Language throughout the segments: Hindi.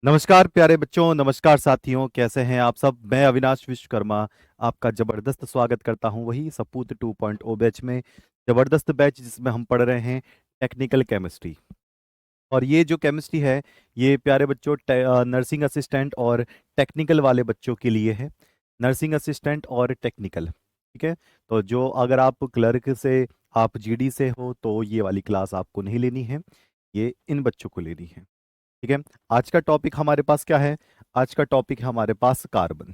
नमस्कार प्यारे बच्चों, नमस्कार साथियों, कैसे हैं आप सब। मैं अविनाश विश्वकर्मा आपका जबरदस्त स्वागत करता हूं वही सपूत 2.0 बैच में। जबरदस्त बैच जिसमें हम पढ़ रहे हैं टेक्निकल केमिस्ट्री। और ये जो केमिस्ट्री है ये प्यारे बच्चों नर्सिंग असिस्टेंट और टेक्निकल वाले बच्चों के लिए है। नर्सिंग असिस्टेंट और टेक्निकल, ठीक है। तो जो अगर आप क्लर्क से, आप जीडी से हो तो ये वाली क्लास आपको नहीं लेनी है, ये इन बच्चों को लेनी है, ठीक है। आज का टॉपिक हमारे पास क्या है? आज का टॉपिक है हमारे पास कार्बन।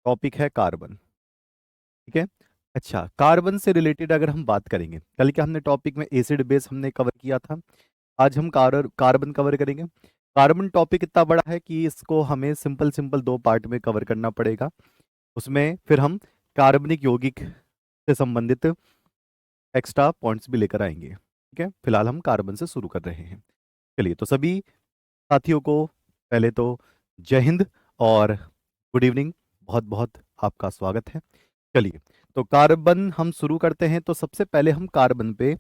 टॉपिक है कार्बन, ठीक है। अच्छा, कार्बन से रिलेटेड अगर हम बात करेंगे, कल के हमने टॉपिक में एसिड बेस हमने कवर किया था, आज हम कार्बन कवर करेंगे। कार्बन टॉपिक इतना बड़ा है कि इसको हमें सिंपल सिंपल दो पार्ट में कवर करना पड़ेगा। उसमें फिर हम कार्बनिक यौगिक से संबंधित एक्स्ट्रा पॉइंट्स भी लेकर आएंगे, ठीक है। फिलहाल हम कार्बन से शुरू कर रहे हैं। चलिए, तो सभी साथियों को पहले तो जय हिंद और गुड इवनिंग, बहुत बहुत आपका स्वागत है। चलिए, तो कार्बन हम शुरू करते हैं। तो सबसे पहले हम कार्बन पे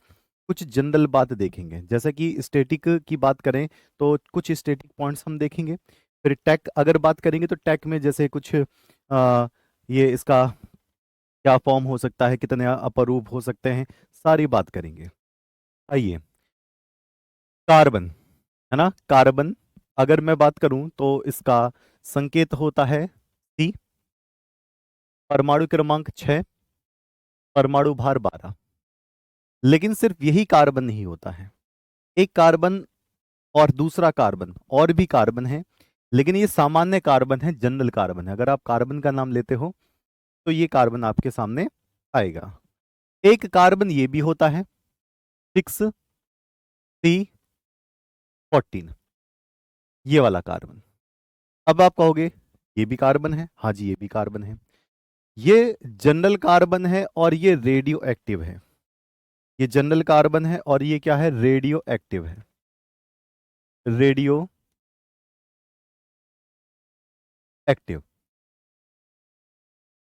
कुछ जनरल बात देखेंगे। जैसे कि स्टैटिक की बात करें तो कुछ स्टैटिक पॉइंट्स हम देखेंगे। फिर टैक अगर बात करेंगे तो टैक में जैसे कुछ ये इसका क्या फॉर्म हो सकता है, कितने अपरूप हो सकते हैं, सारी बात करेंगे। आइए, कार्बन, है ना। कार्बन अगर मैं बात करूं तो इसका संकेत होता है सी, परमाणु क्रमांक 6, परमाणु भार 12। लेकिन सिर्फ यही कार्बन नहीं होता है। एक कार्बन और दूसरा कार्बन, और भी कार्बन है, लेकिन ये सामान्य कार्बन है, जनरल कार्बन है। अगर आप कार्बन का नाम लेते हो तो ये कार्बन आपके सामने आएगा। एक कार्बन ये भी होता है 6C14, ये वाला कार्बन। अब आप कहोगे ये भी कार्बन है, हाँ जी ये भी कार्बन है। ये जनरल कार्बन है और ये रेडियो एक्टिव है। ये जनरल कार्बन है और ये क्या है? रेडियो एक्टिव है। रेडियो एक्टिव,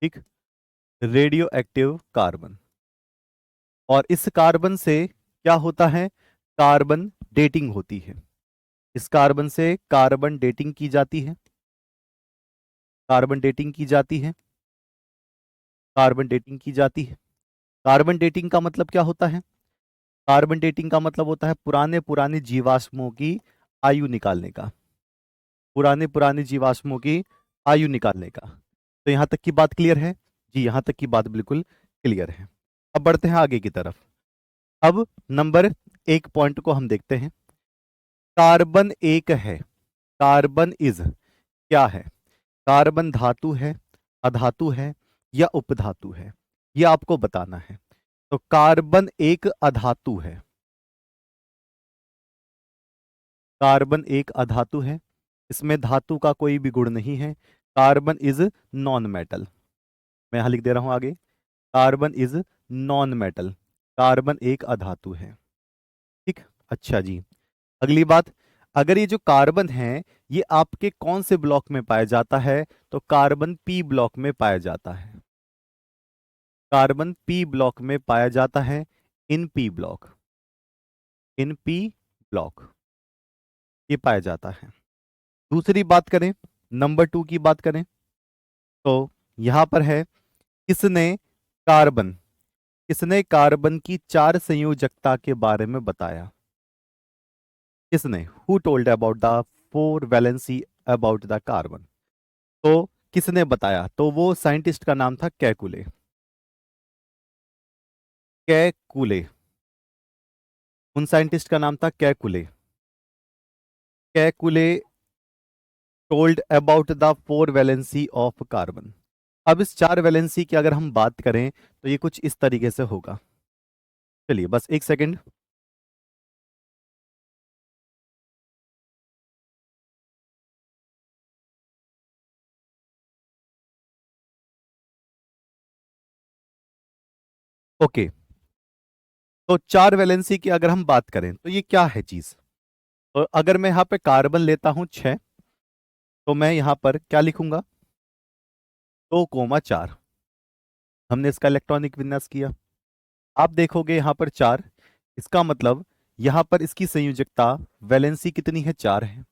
ठीक। Radio active carbon. और इस कार्बन से क्या होता है? कार्बन डेटिंग होती है। इस कार्बन से कार्बन डेटिंग की जाती है। कार्बन डेटिंग की जाती है। कार्बन डेटिंग की जाती है। कार्बन डेटिंग का मतलब क्या होता है? कार्बन डेटिंग का मतलब होता है पुराने पुराने जीवाश्मों की आयु निकालने का। पुराने पुराने जीवाश्मों की आयु निकालने का। तो यहां तक की बात क्लियर है जी? यहां तक की बात बिल्कुल क्लियर है। अब बढ़ते हैं आगे की तरफ। अब नंबर एक पॉइंट को हम देखते हैं। कार्बन एक है, कार्बन इज क्या है? कार्बन धातु है, अधातु है या उपधातु है, यह आपको बताना है। तो कार्बन एक अधातु है। कार्बन एक अधातु है, इसमें धातु का कोई भी गुण नहीं है। Carbon is non metal. मैं यहां लिख दे रहा हूं आगे, carbon is non metal. Carbon एक अधातु है, ठीक। अच्छा जी, अगली बात, अगर ये जो कार्बन है ये आपके कौन से ब्लॉक में पाया जाता है? तो कार्बन पी ब्लॉक में पाया जाता है। कार्बन पी ब्लॉक में पाया जाता है, in P block, in P block ये पाया जाता है। दूसरी बात करें, नंबर टू की बात करें तो यहां पर है, किसने कार्बन, किसने कार्बन की चार संयोजकता के बारे में बताया? किसने? Who told about the four valency about the carbon? तो किसने बताया? तो वो साइंटिस्ट का नाम था कैकुले। कैकुले, उन साइंटिस्ट का नाम था Kekulé. Kekulé told about the four valency of carbon. अब इस चार वैलेंसी की अगर हम बात करें तो ये कुछ इस तरीके से होगा। चलिए बस एक सेकंड। ओके, तो चार वैलेंसी की अगर हम बात करें तो ये क्या है चीज? तो अगर मैं यहां पे कार्बन लेता हूं 6, तो मैं यहां पर क्या लिखूंगा? 2,4। हमने इसका इलेक्ट्रॉनिक विन्यास किया, आप देखोगे यहां पर 4। इसका मतलब यहां पर इसकी संयोजकता वैलेंसी कितनी है? 4 है।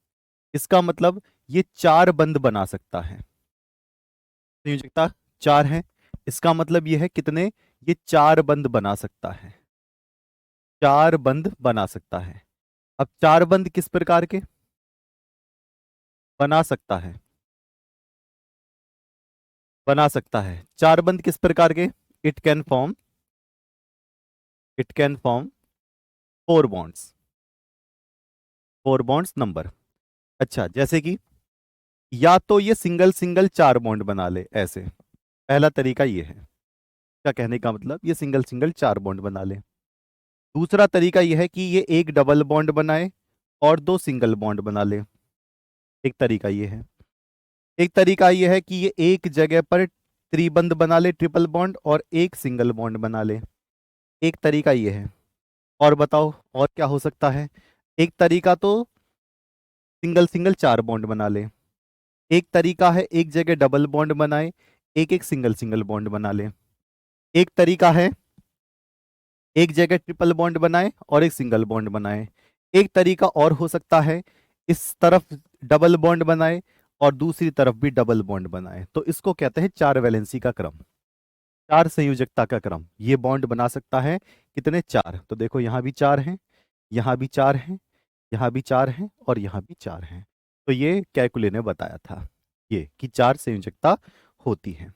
इसका मतलब ये 4 बंध बना सकता है। संयोजकता 4 है, इसका मतलब ये है कितने, ये 4 बंध बना सकता है, 4 बंध बना सकता है। अब 4 बंध किस प्रकार के बना सकता है, बना सकता है 4 बंध किस प्रकार के, it can form, it can form 4 bonds, 4 bonds number. अच्छा, जैसे कि या तो ये सिंगल सिंगल 4 बॉन्ड बना ले ऐसे, पहला तरीका ये है, क्या कहने का मतलब, ये सिंगल सिंगल 4 बॉन्ड बना ले। दूसरा तरीका ये है कि ये एक डबल बॉन्ड बनाए और 2 सिंगल बॉन्ड बना ले, एक तरीका ये है। एक तरीका ये है कि ये एक जगह पर त्रिबंध बना ले, ट्रिपल बॉन्ड, और एक सिंगल बॉन्ड बना ले, एक तरीका ये है। और बताओ और क्या हो सकता है। एक तरीका तो सिंगल सिंगल 4 बॉन्ड बना ले, एक तरीका है एक जगह डबल बॉन्ड बनाए, एक एक सिंगल सिंगल बॉन्ड बना ले, एक तरीका है एक जगह ट्रिपल बॉन्ड बनाए और एक सिंगल बॉन्ड बनाए, एक तरीका और हो सकता है इस तरफ डबल बॉन्ड बनाए और दूसरी तरफ भी डबल बॉन्ड बनाए। तो इसको कहते हैं 4 वैलेंसी का क्रम, 4 संयोजकता का क्रम। ये बॉन्ड बना सकता है कितने, 4। तो देखो यहां भी 4 हैं, यहां भी 4 हैं, यहां भी 4 हैं और यहां भी 4 हैं। तो ये कैकुले ने बताया था ये कि 4 संयोजकता होती है।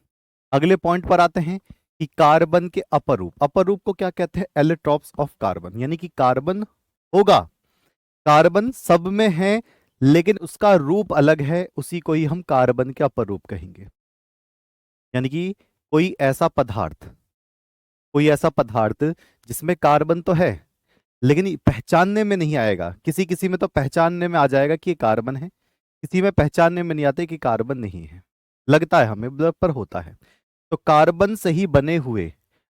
अगले पॉइंट पर आते हैं कि कार्बन के अपर रूप, अपर रूप को क्या कहते हैं, एलोट्रॉप्स ऑफ कार्बन, यानी कि कार्बन होगा, कार्बन सब में है लेकिन उसका रूप अलग है, उसी को ही हम कार्बन के अपर रूप कहेंगे। यानी कि कोई ऐसा पदार्थ, कोई ऐसा पदार्थ जिसमें कार्बन तो है लेकिन ये पहचानने में नहीं आएगा, किसी किसी में तो पहचानने में आ जाएगा कि ये कार्बन है, किसी में पहचानने में नहीं आते कि कार्बन नहीं है, लगता है हमें पर होता है। तो कार्बन से ही बने हुए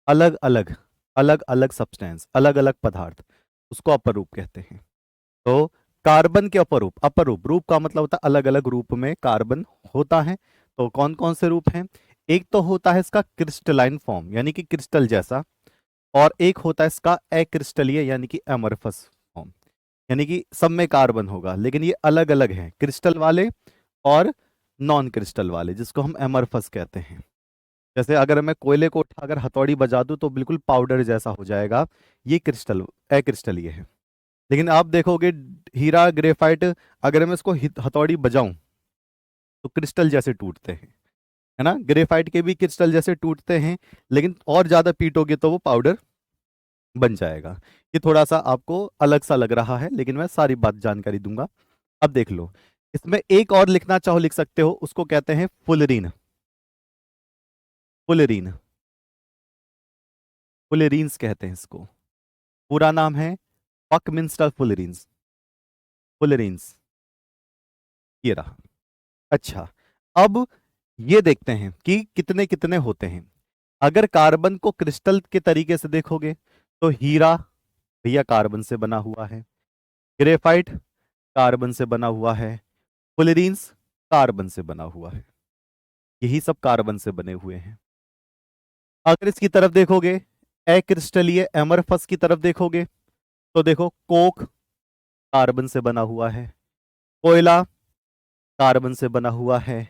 अलग अलग, अलग अलग सब्सटेंस, अलग अलग पदार्थ, उसको अपर रूप कहते हैं। तो कार्बन के अपर रूप, अपर रूप, रूप का मतलब होता है अलग अलग रूप में कार्बन होता है। तो कौन कौन से रूप हैं, एक तो होता है इसका क्रिस्टलाइन फॉर्म यानी कि क्रिस्टल जैसा, और एक होता है इसका अक्रिस्टलीय यानी कि एमरफस फॉर्म, यानी कि सब में कार्बन होगा लेकिन ये अलग अलग हैं, क्रिस्टल वाले और नॉन क्रिस्टल वाले, जिसको हम एमरफस कहते हैं। जैसे अगर मैं कोयले को उठाकर हथौड़ी बजा दूं तो बिल्कुल पाउडर जैसा हो जाएगा, ये क्रिस्टल अक्रिस्टलीय है। लेकिन आप देखोगे हीरा ग्रेफाइट, अगर मैं इसको हथौड़ी बजाऊं तो क्रिस्टल जैसे टूटते हैं, है ना, ग्रेफाइट के भी क्रिस्टल जैसे टूटते हैं, लेकिन और ज्यादा पीटोगे तो वो पाउडर बन जाएगा। ये थोड़ा सा आपको अलग सा लग रहा है लेकिन मैं सारी बात जानकारी दूंगा। अब देख लो, इसमें एक और लिखना चाहो लिख सकते हो, उसको कहते हैं फुलरीन, फुलरीन, फुलरीन्स कहते हैं इसको, पूरा नाम है बकमिंस्टर फुलरीन्स, फुलरीन्स, ये रहा। अच्छा, अब ये देखते हैं कि कितने कितने होते हैं। अगर कार्बन को क्रिस्टल के तरीके से देखोगे तो हीरा भैया कार्बन से बना हुआ है, ग्रेफाइट कार्बन से बना हुआ है, फुलरीन्स कार्बन से बना हुआ है, यही सब कार्बन से बने हुए हैं। अगर इसकी तरफ देखोगे अक्रिस्टलीय एमरफस की तरफ देखोगे तो देखो कोक कार्बन से बना हुआ है, कोयला कार्बन से बना हुआ है,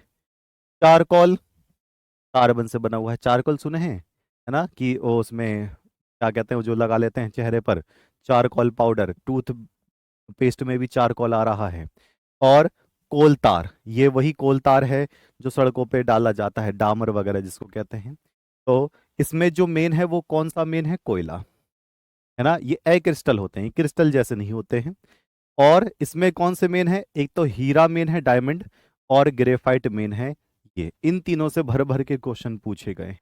चारकोल कार्बन से बना हुआ है, चारकोल सुने हैं, है ना, कि वो उसमें क्या कहते हैं वो जो लगा लेते हैं चेहरे पर, चारकोल पाउडर, टूथ पेस्ट में भी चारकोल आ रहा है। और कोलतार, ये वही कोलतार है जो सड़कों पे डाला जाता है, डामर वगैरह जिसको कहते हैं। तो इसमें जो मेन है वो कौन सा मेन है, कोयला, है ना, ये अक्रिस्टल होते हैं, क्रिस्टल जैसे नहीं होते हैं। और इसमें कौन से मेन है, एक तो हीरा मेन है, डायमंड, और ग्रेफाइट मेन है। ये इन तीनों से भर भर के क्वेश्चन पूछे गए हैं,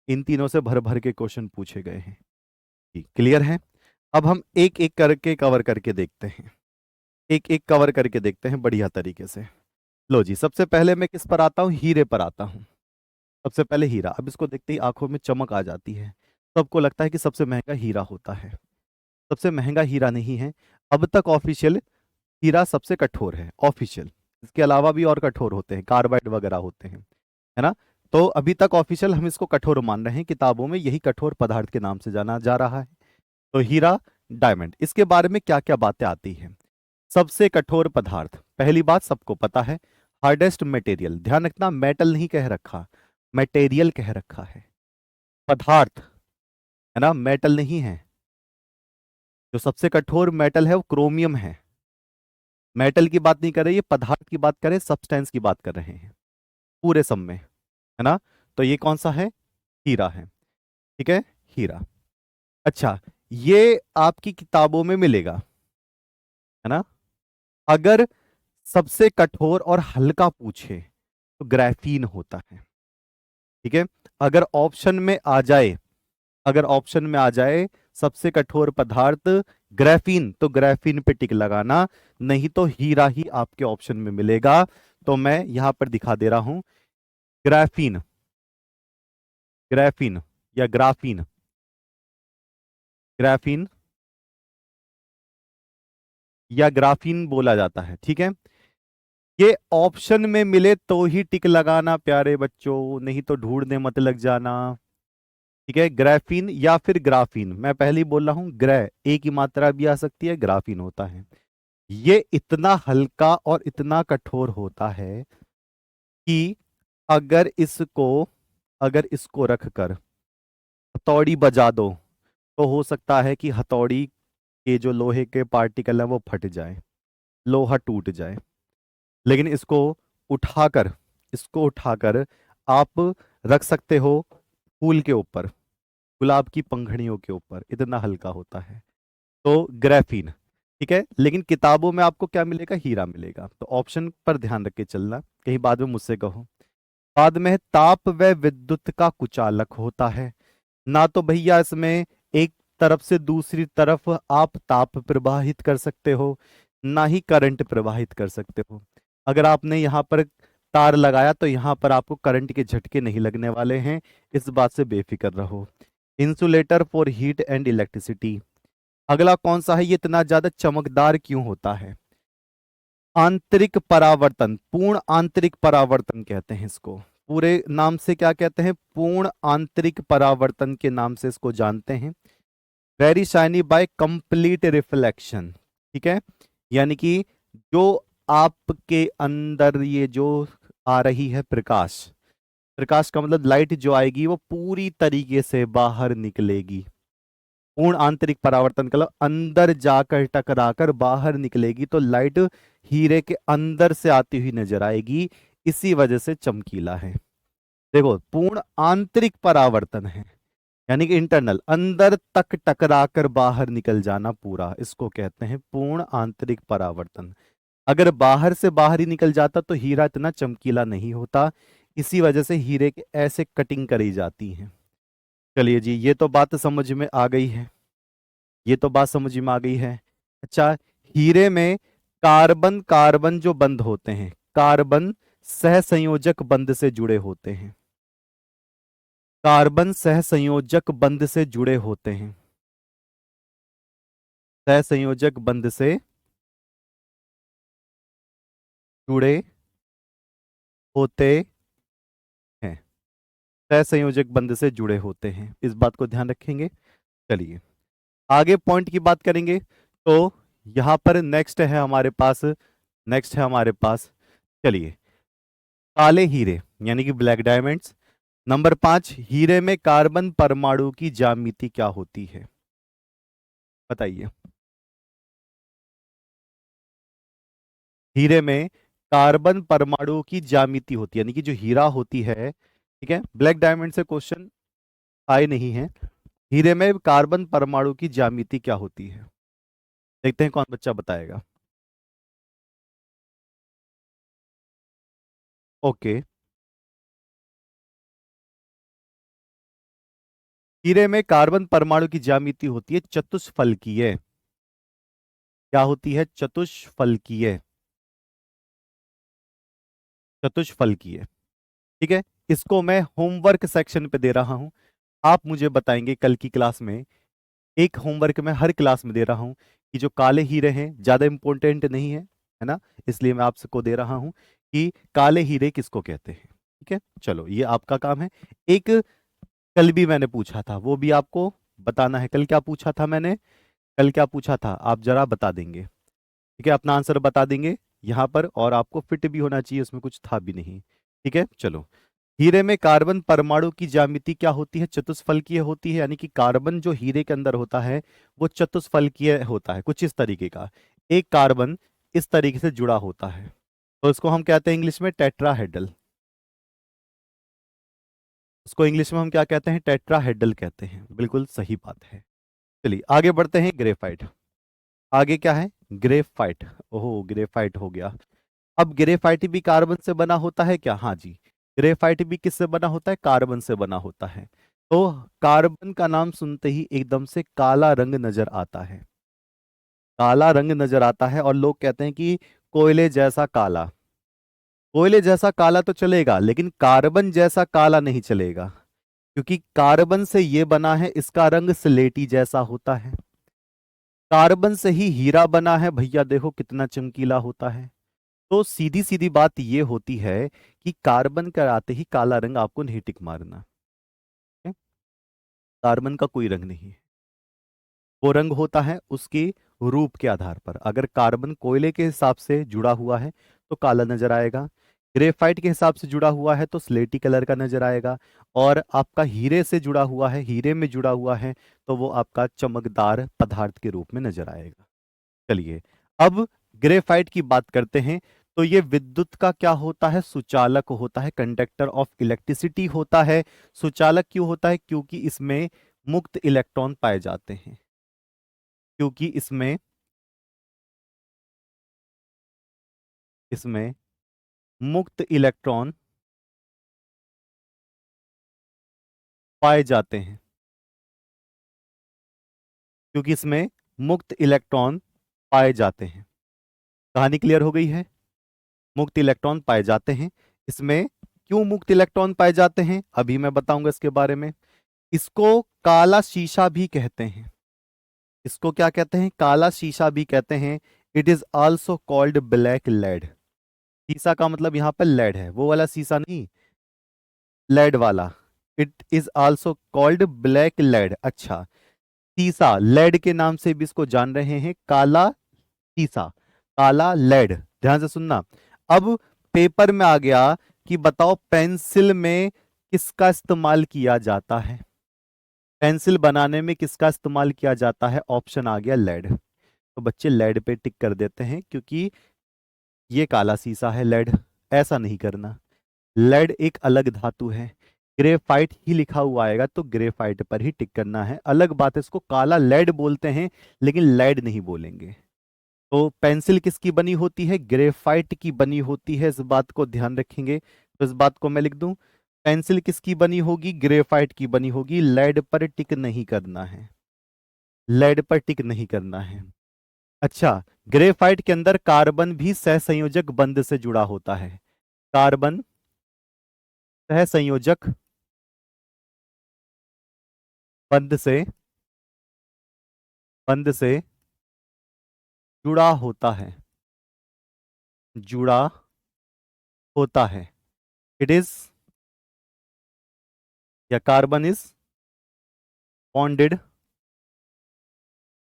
इन तीनों से भर भर के क्वेश्चन पूछे गए हैं। क्लियर है। अब हम एक एक करके कवर करके देखते हैं, एक एक कवर करके देखते हैं बढ़िया तरीके से। लो जी, सबसे पहले मैं किस पर आता हूँ, हीरे पर आता हूँ। सबसे पहले हीरा, अब इसको देखते ही आंखों में चमक आ जाती है, सबको लगता है कि सबसे महंगा हीरा होता है, सबसे महंगा हीरा नहीं है। अब तक ऑफिशियल हीरा सबसे कठोर है, ऑफिशियल, इसके अलावा भी और कठोर होते हैं, कार्बाइड वगैरह होते हैं, है ना। तो अभी तक ऑफिशियल हम इसको कठोर मान रहे हैं, किताबों में यही कठोर पदार्थ के नाम से जाना जा रहा है। तो हीरा, डायमंड, इसके बारे में क्या क्या बातें आती हैं। सबसे कठोर पदार्थ, पहली बात सबको पता है। हार्डेस्ट मटेरियल, ध्यान रखना मेटल नहीं कह रखा, मटेरियल कह रखा है। पदार्थ है ना, मेटल नहीं है। जो सबसे कठोर मेटल है वो क्रोमियम है। मेटल की बात नहीं कर रहे, ये पदार्थ की बात करें, सब्सटेंस की बात कर रहे हैं पूरे सब में, है ना। तो ये कौन सा है? हीरा है। ठीक है, हीरा। अच्छा, ये आपकी किताबों में मिलेगा, है ना। अगर सबसे कठोर और हल्का पूछे तो ग्राफीन होता है। ठीक है, अगर ऑप्शन में आ जाए, अगर ऑप्शन में आ जाए सबसे कठोर पदार्थ ग्राफीन, तो ग्राफीन पे टिक लगाना, नहीं तो हीरा ही आपके ऑप्शन में मिलेगा। तो मैं यहां पर दिखा दे रहा हूं, ग्राफीन, ग्राफीन या ग्राफीन, ग्राफीन या ग्राफीन बोला जाता है। ठीक है, ये ऑप्शन में मिले तो ही टिक लगाना प्यारे बच्चों, नहीं तो ढूंढने मत लग जाना। ठीक है, ग्राफीन या फिर ग्राफीन, मैं पहले ही बोल रहा हूं, ग्रह एक ही मात्रा भी आ सकती है, ग्राफीन होता है। ये इतना हल्का और इतना कठोर होता है कि अगर इसको, अगर इसको रखकर हथौड़ी बजा दो तो हो सकता है कि हथौड़ी के जो लोहे के पार्टिकल है वो फट जाए, लोहा टूट जाए। लेकिन इसको उठाकर, इसको उठाकर आप रख सकते हो फूल के ऊपर, गुलाब की पंखड़ियों के ऊपर, इतना हल्का होता है। तो ग्राफीन। ठीक है, लेकिन किताबों में आपको क्या मिलेगा? हीरा मिलेगा। तो ऑप्शन पर ध्यान रख के चलना, कहीं बाद में मुझसे कहो। बाद में है ताप व विद्युत का कुचालक होता है। ना तो भैया इसमें एक तरफ से दूसरी तरफ आप ताप प्रवाहित कर सकते हो, ना ही करंट प्रवाहित कर सकते हो। अगर आपने यहाँ पर तार लगाया तो यहाँ पर आपको करंट के झटके नहीं लगने वाले हैं, इस बात से बेफिक्र रहो। Insulator for heat and electricity. अगला कौन सा है? ये इतना ज्यादा चमकदार क्यों होता है? आंतरिक परावर्तन, पूर्ण आंतरिक परावर्तन कहते हैं इसको। पूरे नाम से क्या कहते हैं? पूर्ण आंतरिक परावर्तन के नाम से इसको जानते हैं। Very shiny by complete reflection. ठीक है, यानी कि जो आपके अंदर ये जो आ रही है प्रकाश, प्रकाश का मतलब लाइट जो आएगी वो पूरी तरीके से बाहर निकलेगी। पूर्ण आंतरिक परावर्तन का मतलब अंदर जाकर टकराकर बाहर निकलेगी, तो लाइट हीरे के अंदर से आती हुई नजर आएगी, इसी वजह से चमकीला है। देखो, पूर्ण आंतरिक परावर्तन है, यानी कि इंटरनल, अंदर तक टकराकर बाहर निकल जाना पूरा, इसको कहते हैं पूर्ण आंतरिक परावर्तन। अगर बाहर से बाहर ही निकल जाता तो हीरा इतना चमकीला नहीं होता, इसी वजह से हीरे के ऐसे कटिंग करी जाती है। चलिए जी, ये तो बात समझ में आ गई है, ये तो बात समझ में आ गई है। अच्छा, हीरे में कार्बन कार्बन जो बंध होते हैं, कार्बन सहसंयोजक बंध से जुड़े होते हैं, कार्बन सहसंयोजक बंध से जुड़े होते हैं, सहसंयोजक बंध से जुड़े होते हैं, सहसंयोजक बंध से जुड़े होते हैं, इस बात को ध्यान रखेंगे। चलिए आगे पॉइंट की बात करेंगे। तो यहां पर नेक्स्ट है हमारे पास, नेक्स्ट है हमारे पास, चलिए, काले हीरे यानी कि ब्लैक डायमंड्स। नंबर 5, हीरे में कार्बन परमाणु की ज्यामिति क्या होती है? बताइए। हीरे में कार्बन परमाणु की ज्यामिति होती है, यानी कि जो हीरा होती है, ठीक है, ब्लैक डायमंड से क्वेश्चन आए नहीं है। हीरे में कार्बन परमाणु की ज्यामिति क्या होती है? देखते हैं कौन बच्चा बताएगा। ओके, हीरे में कार्बन परमाणु की ज्यामिति होती है चतुष्फलकीय। क्या होती है? चतुष्फलकीय, चतुष्फलकीय। ठीक है, इसको मैं होमवर्क सेक्शन पे दे रहा हूं, आप मुझे बताएंगे कल की क्लास में। एक होमवर्क मैं हर क्लास में दे रहा हूं कि जो काले हीरे हैं ज्यादा इंपॉर्टेंट नहीं है ना, इसलिए मैं आपको दे रहा हूं कि काले हीरे किसको कहते हैं। ठीक है, चलो ये आपका काम है। एक कल भी मैंने पूछा था, वो भी आपको बताना है। कल क्या पूछा था मैंने? कल क्या पूछा था आप जरा बता देंगे? ठीक है, अपना आंसर बता देंगे यहाँ पर, और आपको फिट भी होना चाहिए, उसमें कुछ था भी नहीं। ठीक है, चलो। हीरे में कार्बन परमाणु की ज्यामिति क्या होती है? चतुष्फलकीय होती है, यानी कि कार्बन जो हीरे के अंदर होता है वो चतुष्फलकीय होता है, कुछ इस तरीके का। एक कार्बन इस तरीके से जुड़ा होता है, तो इसको हम कहते हैं इंग्लिश में टेट्राहेड्रल। उसको इंग्लिश में हम क्या कहते हैं? टेट्राहेड्रल कहते हैं। बिल्कुल सही बात है। चलिए आगे बढ़ते हैं। ग्रेफाइट, आगे क्या है? ग्रेफाइट। ओहो, ग्रेफाइट हो गया। अब ग्रेफाइट भी कार्बन से बना होता है क्या? हाँ जी, ग्रेफाइट भी किससे बना होता है? कार्बन से बना होता है। तो कार्बन का नाम सुनते ही एकदम से काला रंग नजर आता है, काला रंग नजर आता है, और लोग कहते हैं कि कोयले जैसा काला। कोयले जैसा काला तो चलेगा, लेकिन कार्बन जैसा काला नहीं चलेगा, क्योंकि कार्बन से ये बना है, इसका रंग स्लेटी जैसा होता है। कार्बन से ही हीरा बना है भैया, देखो कितना चमकीला होता है। तो सीधी सीधी बात ये होती है कि कार्बन का आते ही काला रंग आपको नहीं टिक मारना है। कार्बन का कोई रंग नहीं है, वो रंग होता है उसके रूप के आधार पर। अगर कार्बन कोयले के हिसाब से जुड़ा हुआ है तो काला नजर आएगा, ग्रेफाइट के हिसाब से जुड़ा हुआ है तो स्लेटी कलर का नजर आएगा, और आपका हीरे से जुड़ा हुआ है, हीरे में जुड़ा हुआ है, तो वो आपका चमकदार पदार्थ के रूप में नजर आएगा। चलिए, अब ग्रेफाइट की बात करते हैं। तो ये विद्युत का क्या होता है? सुचालक होता है, कंडक्टर ऑफ इलेक्ट्रिसिटी होता है। सुचालक क्यों होता है? क्योंकि इसमें मुक्त इलेक्ट्रॉन पाए जाते हैं, क्योंकि इसमें इसमें मुक्त इलेक्ट्रॉन पाए जाते हैं, क्योंकि इसमें मुक्त इलेक्ट्रॉन पाए जाते हैं। कहानी क्लियर हो गई है? मुक्त इलेक्ट्रॉन पाए जाते हैं इसमें। क्यों मुक्त इलेक्ट्रॉन पाए जाते हैं अभी मैं बताऊंगा इसके बारे में। इसको काला शीशा भी कहते हैं। इसको क्या कहते हैं? काला शीशा भी कहते हैं। It is also called black lead. शीशा का मतलब यहाँ पर लेड है, वो वाला शीशा नहीं, लेड वाला। It is also called black lead. अच्छा, शीशा लेड के नाम से भी इसको जान रहे हैं, काला शीशा, काला लेड। ध्यान से सुनना। अब पेपर में आ गया कि बताओ पेंसिल में किसका इस्तेमाल किया जाता है? पेंसिल बनाने में किसका इस्तेमाल किया जाता है? ऑप्शन आ गया लेड। तो बच्चे लेड पे टिक कर देते हैं, क्योंकि ये काला शीशा है लेड। ऐसा नहीं करना, लेड एक अलग धातु है। ग्रेफाइट ही लिखा हुआ आएगा तो ग्रेफाइट पर ही टिक करना है। अलग बात है, इसको काला लेड बोलते हैं लेकिन लेड नहीं बोलेंगे। तो पेंसिल किसकी बनी होती है? ग्रेफाइट की बनी होती है, इस बात को ध्यान रखेंगे। तो इस बात को मैं लिख दूं, पेंसिल किसकी बनी होगी? ग्रेफाइट की बनी होगी। लेड पर टिक नहीं करना है, लेड पर टिक नहीं करना है। अच्छा, ग्रेफाइट के अंदर कार्बन भी सहसंयोजक बंध से जुड़ा होता है। कार्बन सहसंयोजक बंध से बंध से जुड़ा होता है, जुड़ा होता है। इट इज, या carbon is bonded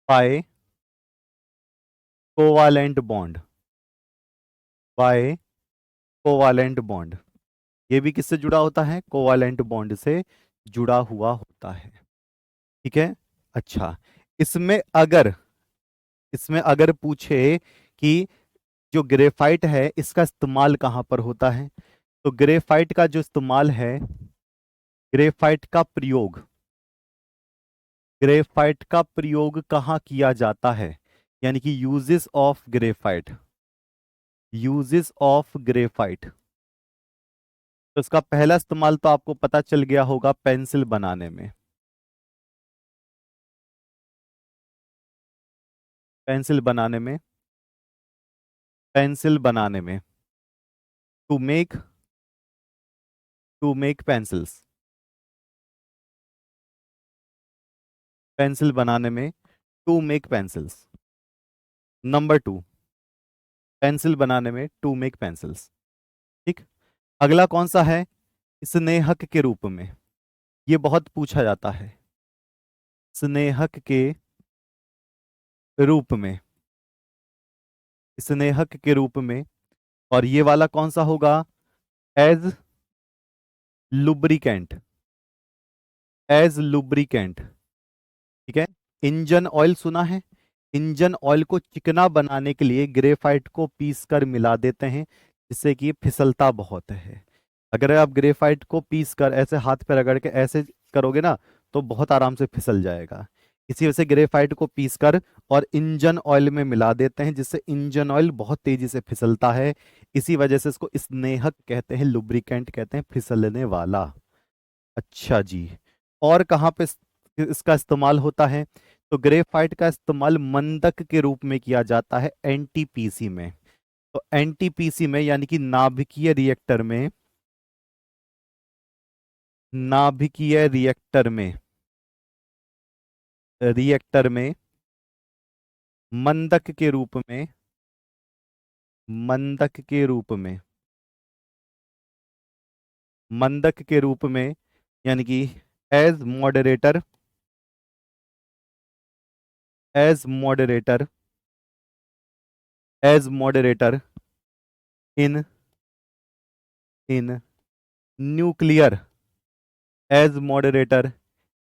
by covalent bond, by covalent bond. ये भी किससे जुड़ा होता है? कोवालेंट बॉन्ड से जुड़ा हुआ होता है। ठीक है। अच्छा, इसमें अगर इसमें अगर पूछे कि जो ग्रेफाइट है इसका इस्तेमाल कहाँ पर होता है, तो ग्रेफाइट का जो इस्तेमाल है, ग्रेफाइट का प्रयोग, ग्रेफाइट का प्रयोग कहाँ किया जाता है, यानी कि uses of graphite, uses of graphite. तो इसका पहला इस्तेमाल तो आपको पता चल गया होगा, पेंसिल बनाने में। पेंसिल बनाने में, पेंसिल बनाने में, to make, to make pencils, pencil बनाने में, to make pencils. Number two, pencil बनाने में टू मेक पेंसिल्स। ठीक। अगला कौन सा है? स्नेहक के रूप में। ये बहुत पूछा जाता है, स्नेहक के रूप में। स्नेहक के रूप में। और ये वाला कौन सा होगा? As lubricant. As lubricant. ठीक है। इंजन ऑयल सुना है? इंजन ऑयल को चिकना बनाने के लिए ग्रेफाइट को पीस कर मिला देते हैं, जिससे कि ये फिसलता बहुत है। अगर आप ग्रेफाइट को पीस कर ऐसे हाथ पे रगड़ के ऐसे करोगे ना, तो बहुत आराम से फिसल जाएगा। इसी वजह से ग्रेफाइट को पीस कर और इंजन ऑयल में मिला देते हैं, जिससे इंजन ऑयल बहुत तेजी से फिसलता है। इसी वजह से इसको स्नेहक कहते हैं, लुब्रिकेंट कहते हैं, फिसलने वाला। अच्छा जी। और कहाँ पे इसका इस्तेमाल होता है? तो ग्रेफाइट का इस्तेमाल मंदक के रूप में किया जाता है एनटीपीसी में। तो एनटीपीसी में यानी कि नाभिकीय रिएक्टर में, नाभिकीय रिएक्टर में मंदक के रूप में, मंदक के रूप में, मंदक के रूप में, यानी कि as moderator, as moderator, as moderator in in nuclear, as moderator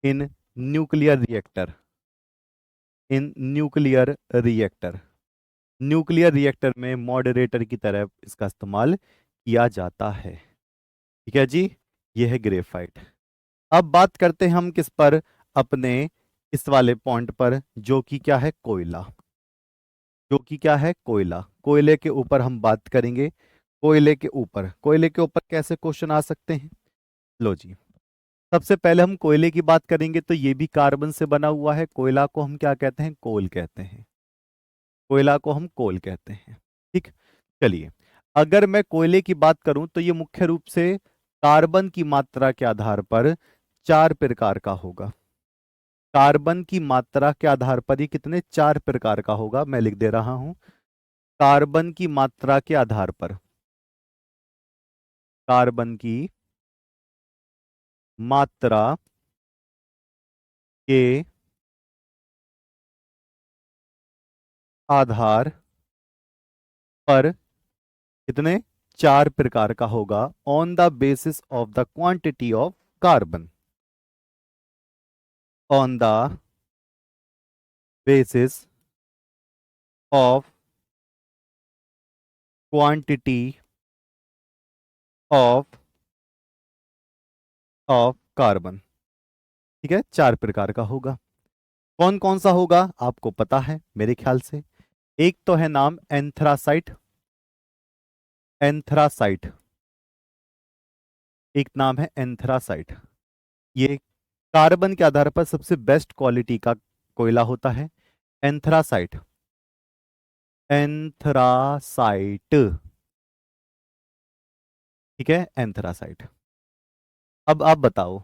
in nuclear reactor, in nuclear reactor, nuclear reactor में मॉडरेटर की तरह इसका इस्तेमाल किया जाता है। ठीक है जी। यह है ग्रेफाइट। अब बात करते हैं हम किस पर? अपने इस वाले पॉइंट पर, जो कि क्या है? कोयला। जो कि क्या है? कोयला। कोयले के ऊपर हम बात करेंगे। कोयले के ऊपर, कोयले के ऊपर कैसे क्वेश्चन आ सकते हैं? लो जी। सबसे पहले हम कोयले की बात करेंगे, तो ये भी कार्बन से बना हुआ है। कोयला को हम क्या कहते हैं? कोल कहते हैं। कोयला को हम कोल कहते हैं। ठीक। चलिए, अगर मैं कोयले की बात करूं तो ये मुख्य रूप से कार्बन की मात्रा के आधार पर 4 प्रकार का होगा। कार्बन की मात्रा के आधार पर ये कितने? 4 प्रकार का होगा। मैं लिख दे रहा हूं। कार्बन की मात्रा के आधार पर, कार्बन की मात्रा के आधार पर कितने? 4 प्रकार का होगा। On the basis of the quantity of carbon, on the basis of quantity of carbon. ठीक है, 4 प्रकार का होगा। कौन कौन सा होगा आपको पता है मेरे ख्याल से। एक तो है नाम एंथ्रासाइट, एंथ्रासाइट। एक नाम है एंथ्रासाइट। ये कार्बन के आधार पर सबसे बेस्ट क्वालिटी का कोयला होता है, एंथ्रासाइट। एंथ्रासाइट। ठीक है, एंथ्रासाइट। अब आप बताओ,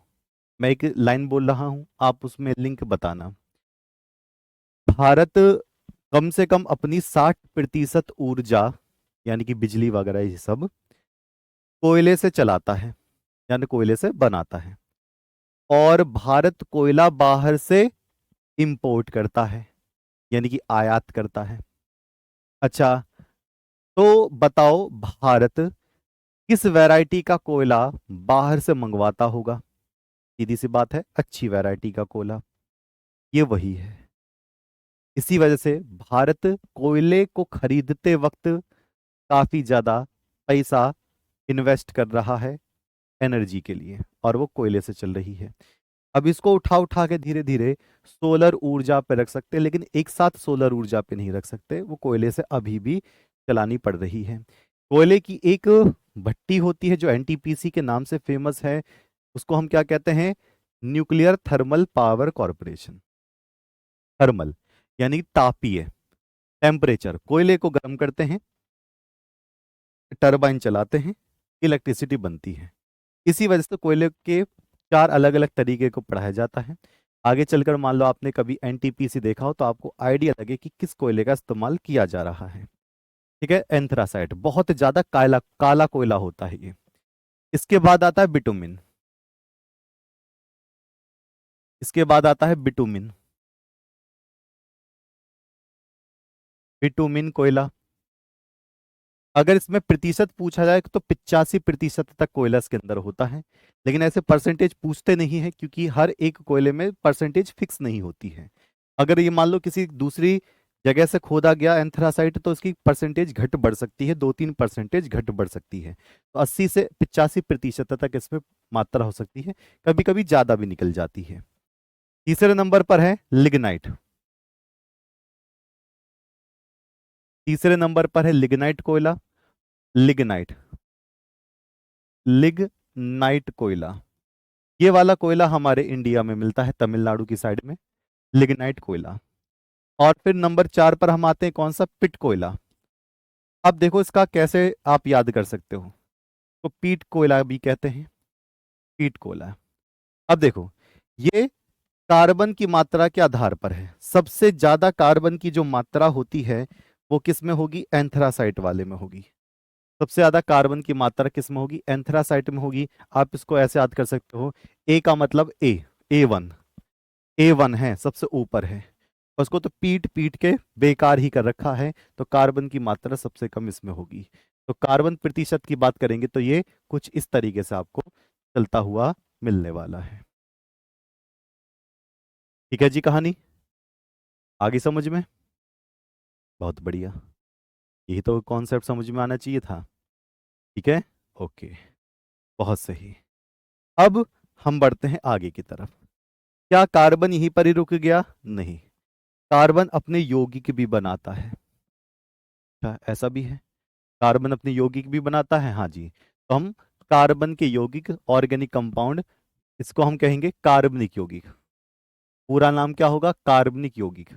मैं एक लाइन बोल रहा हूं, आप उसमें लिंक बताना। भारत कम से कम अपनी 60% ऊर्जा, यानी कि बिजली वगैरह ये सब, कोयले से चलाता है, यानी कोयले से बनाता है। और भारत कोयला बाहर से इंपोर्ट करता है, यानी कि आयात करता है। अच्छा, तो बताओ भारत किस वैरायटी का कोयला बाहर से मंगवाता होगा? सीधी सी बात है, अच्छी वैरायटी का कोयला। ये वही है। इसी वजह से भारत कोयले को खरीदते वक्त काफी ज्यादा पैसा इन्वेस्ट कर रहा है एनर्जी के लिए, और वो कोयले से चल रही है। अब इसको उठा उठा के धीरे धीरे सोलर ऊर्जा पे रख सकते हैं, लेकिन एक साथ सोलर ऊर्जा पे नहीं रख सकते, वो कोयले से अभी भी चलानी पड़ रही है। कोयले की एक भट्टी होती है जो एनटीपीसी के नाम से फेमस है, उसको हम क्या कहते हैं? Nuclear thermal power corporation. Thermal यानी तापीय, टेम्परेचर, कोयले को गर्म करते हैं, टरबाइन चलाते हैं, इलेक्ट्रिसिटी बनती है। इसी वजह से कोयले के 4 अलग अलग तरीके को पढ़ाया जाता है। आगे चलकर मान लो आपने कभी एनटीपीसी देखा हो, तो आपको आइडिया लगे कि किस कोयले का इस्तेमाल किया जा रहा है। ठीक है, एंथ्रासाइट बहुत ज्यादा काला काला कोयला होता है ये। इसके बाद आता है बिटुमिन। इसके बाद आता है बिटुमिन। बिटुमिन कोयला। अगर इसमें प्रतिशत पूछा जाए तो 85% तक कोयला इसके अंदर होता है, लेकिन ऐसे परसेंटेज पूछते नहीं है क्योंकि हर एक कोयले में परसेंटेज फिक्स नहीं होती है। अगर ये मान लो किसी दूसरी जगह से खोदा गया एंथ्रासाइट तो इसकी परसेंटेज घट बढ़ सकती है, 2-3% घट बढ़ सकती है। तो 80 से 85% तक इसमें मात्रा हो सकती है, कभी कभी ज्यादा भी निकल जाती है। तीसरे नंबर पर है लिग्नाइट। तीसरे नंबर पर है लिग्नाइट कोयला। लिग्नाइट, लिग्नाइट कोयला, ये वाला कोयला हमारे इंडिया में मिलता है, तमिलनाडु की साइड में, लिग्नाइट कोयला। और फिर नंबर 4 पर हम आते हैं, कौन सा? पिट कोयला। अब देखो इसका कैसे आप याद कर सकते हो। तो पीट कोयला भी कहते हैं, पीट कोयला। अब देखो, ये कार्बन की मात्रा के आधार पर है। सबसे ज्यादा कार्बन की जो मात्रा होती है वो किस में होगी? एंथ्रासाइट वाले में होगी। सबसे ज्यादा कार्बन की मात्रा किस में होगी? एंथ्रासाइट में होगी। आप इसको ऐसे याद कर सकते हो, ए का मतलब A1, A1 है, सबसे ऊपर है। उसको तो पीट पीट के बेकार ही कर रखा है, तो कार्बन की मात्रा सबसे कम इसमें होगी। तो कार्बन प्रतिशत की बात करेंगे तो ये कुछ इस तरीके से आपको चलता हुआ मिलने वाला है। ठीक है जी, कहानी आगे समझ में? बहुत बढ़िया, यही तो कॉन्सेप्ट समझ में आना चाहिए था। ठीक है, ओके, बहुत सही। अब हम बढ़ते हैं आगे की तरफ। क्या कार्बन यहीं पर ही रुक गया? नहीं, कार्बन अपने यौगिक भी बनाता है। क्या ऐसा भी है? कार्बन अपने यौगिक भी बनाता है, हाँ जी। तो हम कार्बन के यौगिक, ऑर्गेनिक कंपाउंड, इसको हम कहेंगे कार्बनिक यौगिक। पूरा नाम क्या होगा? कार्बनिक यौगिक।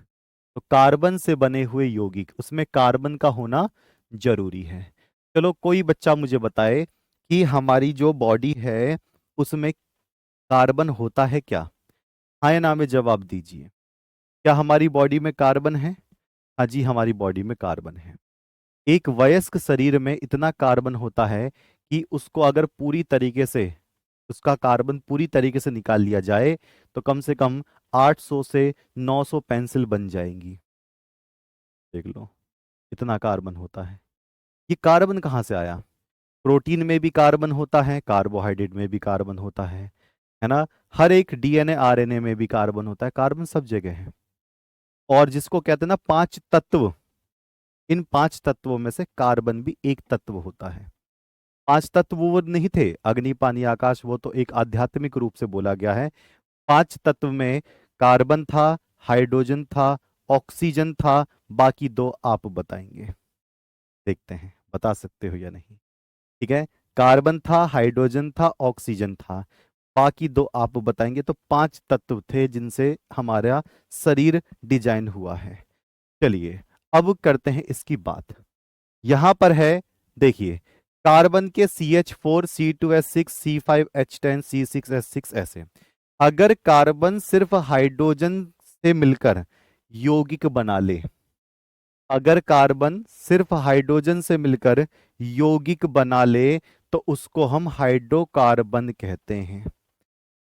तो कार्बन से बने हुए यौगिक, उसमें कार्बन का होना जरूरी है। चलो कोई बच्चा मुझे बताए कि हमारी जो बॉडी है उसमें कार्बन होता है क्या? हाँ या ना में जवाब दीजिए। क्या हमारी बॉडी में कार्बन है? हाँ जी, हमारी बॉडी में कार्बन है। एक वयस्क शरीर में इतना कार्बन होता है कि उसको अगर पूरी तरीके से, उसका कार्बन पूरी तरीके से निकाल लिया जाए तो कम से कम 800 से 900 पेंसिल बन जाएंगी। देख लो, इतना कार्बन होता है। ये कार्बन कहाँ से आया? प्रोटीन में भी कार्बन होता है, कार्बोहाइड्रेट में भी कार्बन होता है ना? हर एक डीएनए आरएनए में भी कार्बन होता है, कार्बन सब जगह है। और जिसको कहते हैं ना 5 तत्व, इन 5 तत्वों में से कार्बन भी एक तत्व होता है। 5 तत्व वो नहीं थे, अग्नि पानी आकाश, वो तो एक आध्यात्मिक रूप से बोला गया है। 5 तत्व में कार्बन था, हाइड्रोजन था, ऑक्सीजन था, बाकी 2 आप बताएंगे। देखते हैं बता सकते हो या नहीं। ठीक है, कार्बन था, हाइड्रोजन था, ऑक्सीजन था, बाकी 2 आप बताएंगे। तो 5 तत्व थे जिनसे हमारा शरीर डिजाइन हुआ है। चलिए अब करते हैं इसकी बात। यहां पर है, देखिए, कार्बन के CH4 C2S6 C5H10 C6S6 ऐसे। अगर कार्बन सिर्फ हाइड्रोजन से मिलकर यौगिक बना ले, अगर कार्बन सिर्फ हाइड्रोजन से मिलकर यौगिक बना ले तो उसको हम हाइड्रोकार्बन कहते हैं।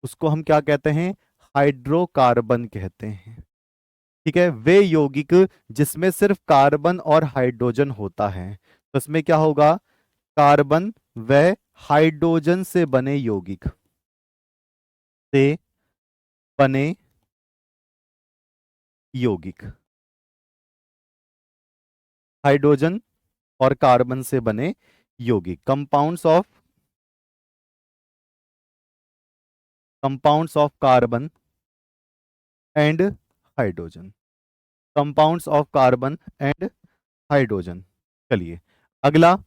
उसको हम क्या कहते हैं? हाइड्रोकार्बन कहते हैं। ठीक है, वे यौगिक जिसमें सिर्फ कार्बन और हाइड्रोजन होता है, तो इसमें क्या होगा? कार्बन व हाइड्रोजन से बने यौगिक, से बने यौगिक, हाइड्रोजन और कार्बन से बने यौगिक, compounds of carbon and hydrogen, compounds of carbon and hydrogen. चलिए अगला,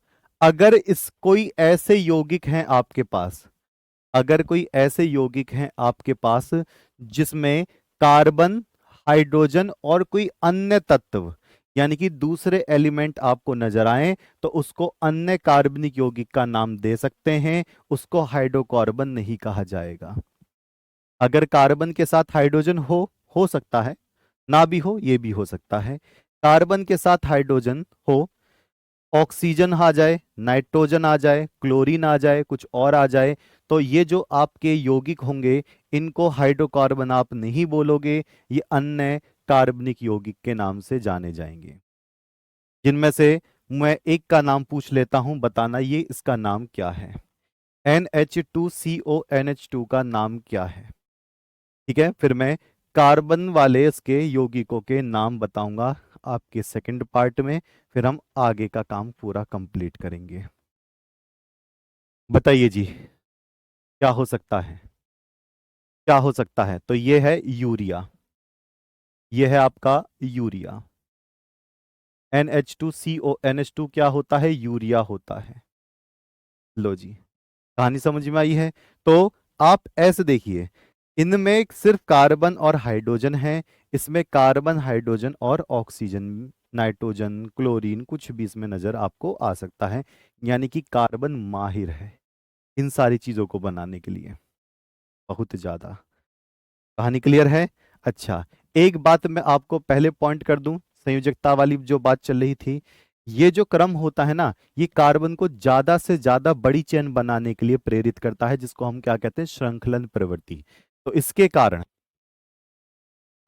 अगर इस कोई ऐसे यौगिक हैं आपके पास, अगर कोई ऐसे यौगिक हैं आपके पास जिसमें कार्बन, हाइड्रोजन और कोई अन्य तत्व, यानी कि दूसरे एलिमेंट आपको नजर आए, तो उसको अन्य कार्बनिक यौगिक का नाम दे सकते हैं, उसको हाइड्रोकार्बन नहीं कहा जाएगा। अगर कार्बन के साथ हाइड्रोजन हो सकता है, ना भी हो, ये भी हो सकता है। कार्बन के साथ हाइड्रोजन हो, ऑक्सीजन आ जाए, नाइट्रोजन आ जाए, क्लोरीन आ जाए, कुछ और आ जाए, तो ये जो आपके यौगिक होंगे इनको हाइड्रोकार्बन आप नहीं बोलोगे, ये अन्य कार्बनिक यौगिक के नाम से जाने जाएंगे। जिनमें से मैं एक का नाम पूछ लेता हूं, बताना ये इसका नाम क्या है। NH2CONH2 का नाम क्या है? ठीक है, फिर मैं कार्बन वाले इसके यौगिकों के नाम बताऊंगा आपके सेकंड पार्ट में, फिर हम आगे का काम पूरा कंप्लीट करेंगे। बताइए जी, क्या हो सकता है? क्या हो सकता है? तो ये है यूरिया, ये है आपका यूरिया। NH2CONH2 क्या होता है? यूरिया होता है। लो जी, कहानी समझ में आई है? तो आप ऐसे देखिए, इनमें सिर्फ कार्बन और हाइड्रोजन है, इसमें कार्बन, हाइड्रोजन और ऑक्सीजन, नाइट्रोजन, क्लोरीन कुछ भी इसमें नजर आपको आ सकता है। यानी कि कार्बन माहिर है इन सारी चीजों को बनाने के लिए, बहुत ज्यादा। कहानी क्लियर है? अच्छा, एक बात मैं आपको पहले पॉइंट कर दूं, संयोजकता वाली जो बात चल रही थी, ये जो क्रम होता है ना, ये कार्बन को ज्यादा से ज्यादा बड़ी चेन बनाने के लिए प्रेरित करता है, जिसको हम क्या कहते हैं? श्रृंखलन प्रवृत्ति। तो इसके कारण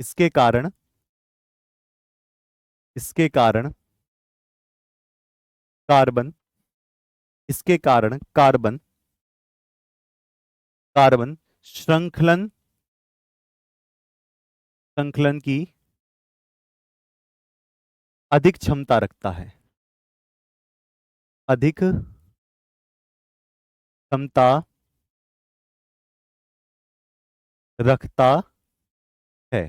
इसके कारण कार्बन इसके कारण कार्बन श्रृंखलन श्रृंखलन की अधिक क्षमता रखता है, अधिक क्षमता रखता है।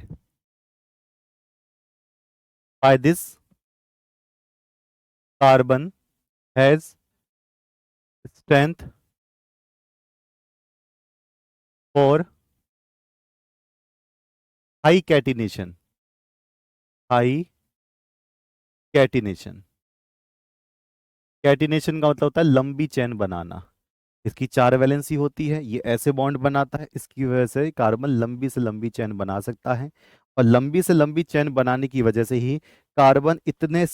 By this carbon has strength for high catenation, high catenation. Catenation का मतलब होता है लंबी चेन बनाना। इसकी चार वैलेंसी होती है, ये ऐसे बॉन्ड बनाता है, इसकी वजह से कार्बन लंबी से लंबी चेन बना सकता है। और लंबी से लंबी चेन बनाने की वजह से ही कार्बन इतने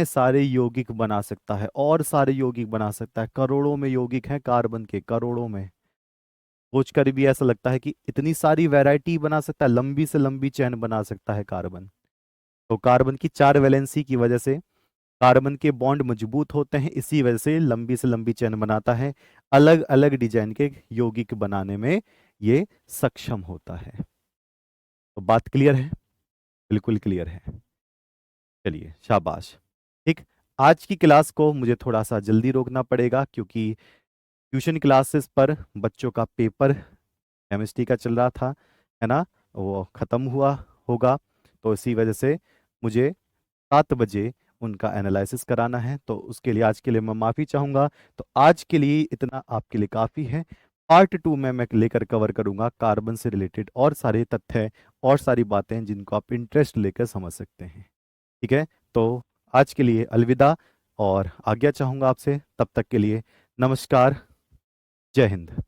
सारे यौगिक बना सकता है, और सारे यौगिक बना सकता है। करोड़ों में यौगिक हैं कार्बन के, करोड़ों में। सोचकर भी ऐसा लगता है कि इतनी सारी वैरायटी बना सकता है, लंबी से लंबी चेन बना सकता है कार्बन। तो कार्बन की चार वैलेंसी की वजह से कार्बन के बॉन्ड मजबूत होते हैं, इसी वजह से लंबी से लंबी चेन बनाता है, अलग अलग डिजाइन के यौगिक बनाने में ये सक्षम होता है। तो बात क्लियर है? बिल्कुल क्लियर है। चलिए, शाबाश। ठीक, आज की क्लास को मुझे थोड़ा सा जल्दी रोकना पड़ेगा, क्योंकि ट्यूशन क्लासेस पर बच्चों का पेपर केमिस्ट्री का चल रहा था, है ना, वो खत्म हुआ होगा। तो इसी वजह से मुझे 7 बजे उनका एनालिसिस कराना है, तो उसके लिए आज के लिए मैं माफ़ी चाहूँगा। तो आज के लिए इतना आपके लिए काफ़ी है। पार्ट 2 में मैं लेकर कवर करूँगा कार्बन से रिलेटेड और सारे तथ्य और सारी बातें जिनको आप इंटरेस्ट लेकर समझ सकते हैं। ठीक है, तो आज के लिए अलविदा और आज्ञा चाहूँगा आपसे। तब तक के लिए नमस्कार, जय हिंद।